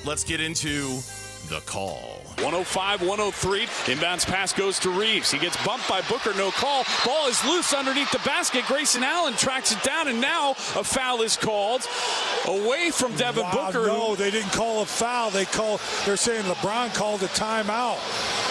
let's get into the call. 105-103. Inbounds pass goes to Reeves. He gets bumped by Booker. No call. Ball is loose underneath the basket. Grayson Allen tracks it down, and now a foul is called away from Devin Booker. No, they didn't call a foul. They're saying LeBron called a timeout.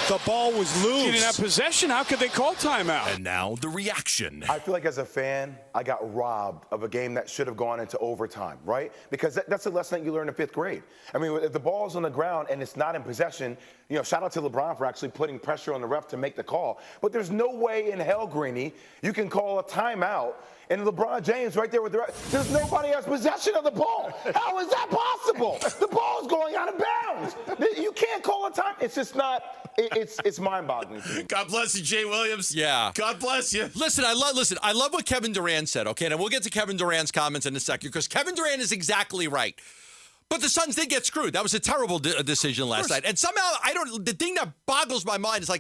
The ball was loose. He didn't have possession. How could they call timeout? And now the reaction. I feel like as a fan, I got robbed of a game that should have gone into overtime, right? Because that's a lesson that you learn in 5th grade. I mean, if the ball's on the ground and it's not in possession, shout out to LeBron for actually putting pressure on the ref to make the call. But there's no way in hell, Greeny, you can call a timeout and LeBron James right there with the ref. There's nobody has possession of the ball. How is that possible? The ball's going out of bounds. You can't call a time. It's just not. It's mind-boggling to me. God bless you, Jay Williams. Yeah. God bless you. Listen, I love what Kevin Durant said, okay? And we'll get to Kevin Durant's comments in a second because Kevin Durant is exactly right. But the Suns did get screwed. That was a terrible decision last night. And somehow, the thing that boggles my mind is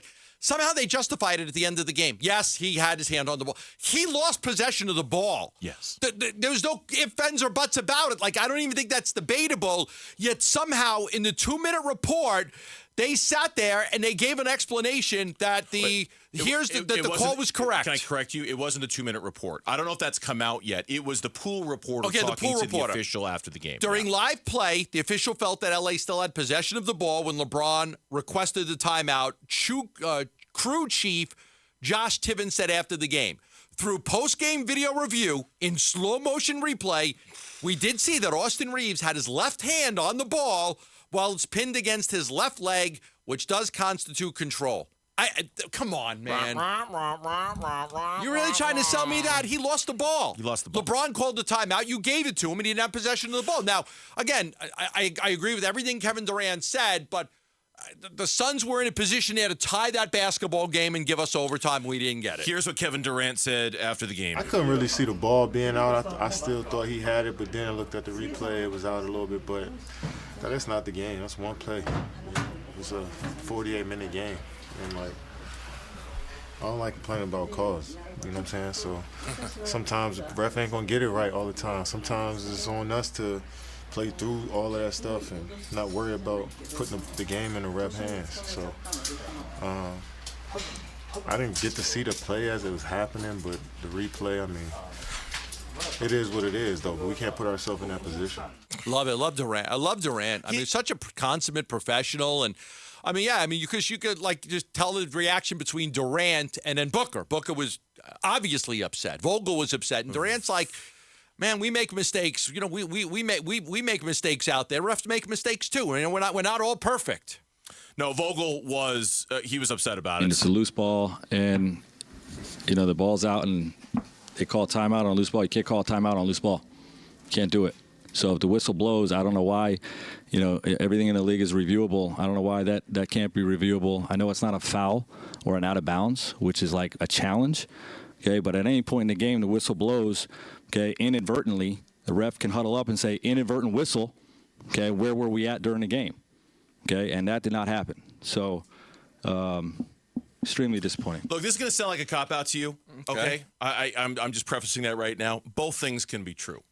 somehow they justified it at the end of the game. Yes, he had his hand on the ball. He lost possession of the ball. Yes. There was no ifs, ands, or buts about it. I don't even think that's debatable. Yet somehow, in the 2-minute report, they sat there and they gave an explanation that the call was correct. Can I correct you? It wasn't a 2-minute report. I don't know if that's come out yet. It was the pool reporter talking to the official after the game. During live play, the official felt that LA still had possession of the ball when LeBron requested the timeout. Crew chief Josh Tiven said after the game, through post-game video review in slow-motion replay, we did see that Austin Reeves had his left hand on the ball while it's pinned against his left leg, which does constitute control. Come on, man. You're really trying to sell me that? He lost the ball. He lost the ball. LeBron called the timeout. You gave it to him, and he didn't have possession of the ball. Now, again, I agree with everything Kevin Durant said, but the Suns were in a position there to tie that basketball game and give us overtime. We didn't get it. Here's what Kevin Durant said after the game. I couldn't really see the ball being out. I still thought he had it, but then I looked at the replay. It was out a little bit, but that's not the game. That's one play. It was a 48-minute game. And, I don't like complaining about calls. You know what I'm saying? So sometimes the ref ain't going to get it right all the time. Sometimes it's on us to play through all of that stuff and not worry about putting the game in the ref hands. So I didn't get to see the play as it was happening, but the replay, it is what it is, though. But we can't put ourselves in that position. Love it. Love Durant. I love Durant. Such a consummate professional. And, because you could, just tell the reaction between Durant and then Booker. Booker was obviously upset. Vogel was upset. And Durant's like, man, we make mistakes. We make mistakes out there. Refs make mistakes, too. We're not all perfect. No, Vogel was he was upset about it. And it's a loose ball, and the ball's out, and they call timeout on a loose ball. You can't call a timeout on a loose ball. You can't do it. So if the whistle blows, I don't know why. Everything in the league is reviewable. I don't know why that can't be reviewable. I know it's not a foul or an out of bounds, which is like a challenge. Okay, but at any point in the game, the whistle blows. Okay, inadvertently, the ref can huddle up and say inadvertent whistle. Okay, where were we at during the game? Okay, and that did not happen. So, extremely disappointing. Look, this is going to sound like a cop-out to you, okay? I'm just prefacing that right now. Both things can be true.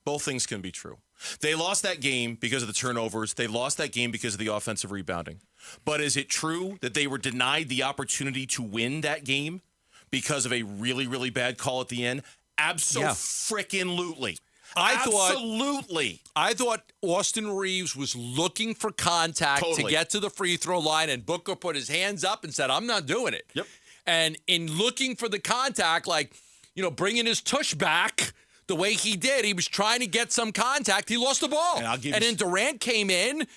Both things can be true. They lost that game because of the turnovers. They lost that game because of the offensive rebounding. But is it true that they were denied the opportunity to win that game because of a really, really bad call at the end? Absolutely. Absolutely. I thought Austin Reeves was looking for contact to get to the free throw line, and Booker put his hands up and said, I'm not doing it. Yep. And in looking for the contact, bringing his tush back the way he did, he was trying to get some contact. He lost the ball. And then Durant came in.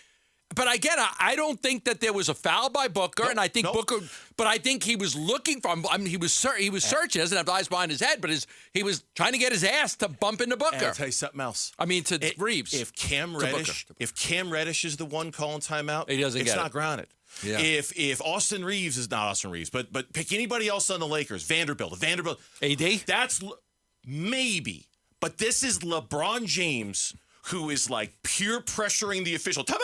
But again, I don't think that there was a foul by Booker, and I think Booker. But I think he was looking for. He was searching. He doesn't have eyes behind his head, but he was trying to get his ass to bump into Booker. And I'll tell you something else. To Reeves. If Cam Reddish is the one calling timeout, it's not grounded. Yeah. If Austin Reeves is not Austin Reeves, but pick anybody else on the Lakers, Vanderbilt, AD. That's maybe. But this is LeBron James, who is pure pressuring the official. Timeout.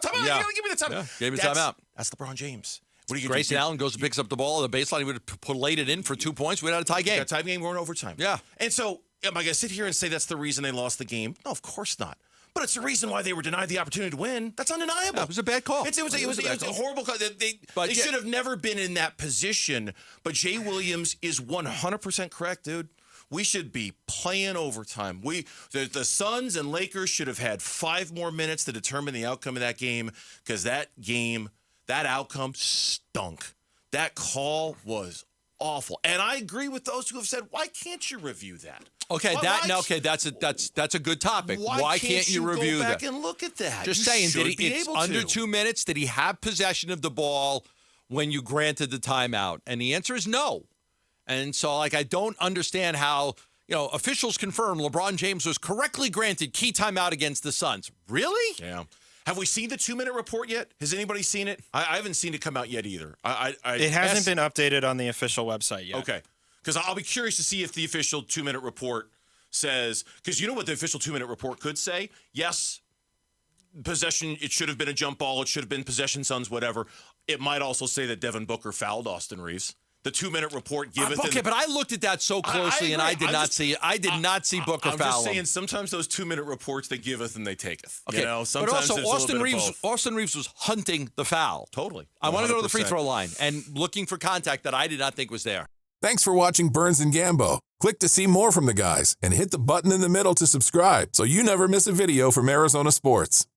Yeah. You gotta give me the timeout. Yeah. Gave me timeout. That's LeBron James. What are you Grayson Allen goes and picks up the ball at the baseline. He would have laid it in for 2 points. We'd had a tie game. Tie game, we're in overtime. Yeah. And so, am I going to sit here and say that's the reason they lost the game? No, of course not. but it's the reason why they were denied the opportunity to win. That's undeniable. Yeah, it was a bad call. It was a horrible call. They should have never been in that position. But Jay Williams is 100% correct, dude. We should be playing overtime. The Suns and Lakers should have had 5 more minutes to determine the outcome of that game, because that outcome stunk. That call was awful. And I agree with those who have said, why can't you review that? Okay, that's a good topic. Why can't you review go back that? And look at that? Just You saying, should be it's able under to. 2 minutes. Did he have possession of the ball when you granted the timeout? And the answer is no. And so, I don't understand how, officials confirm LeBron James was correctly granted key timeout against the Suns. Really? Yeah. Have we seen the 2-minute report yet? Has anybody seen it? I haven't seen it come out yet either. It hasn't been updated on the official website yet. Okay. Because I'll be curious to see if the official 2-minute report says, because you know what the official 2-minute report could say? Yes, possession, it should have been a jump ball. It should have been possession, Suns, whatever. It might also say that Devin Booker fouled Austin Reeves. The 2-minute report giveth. Okay, but I looked at that so closely, and I did not see it. I did not see Booker foul. I'm just saying, sometimes those 2-minute reports, they giveth and they taketh. Okay, Sometimes but also there's Austin a little bit of both. Austin Reeves was hunting the foul. Totally. I want to go to the 100%. free throw line and looking for contact that I did not think was there. Thanks for watching Burns and Gambo. Click to see more from the guys and hit the button in the middle to subscribe so you never miss a video from Arizona sports.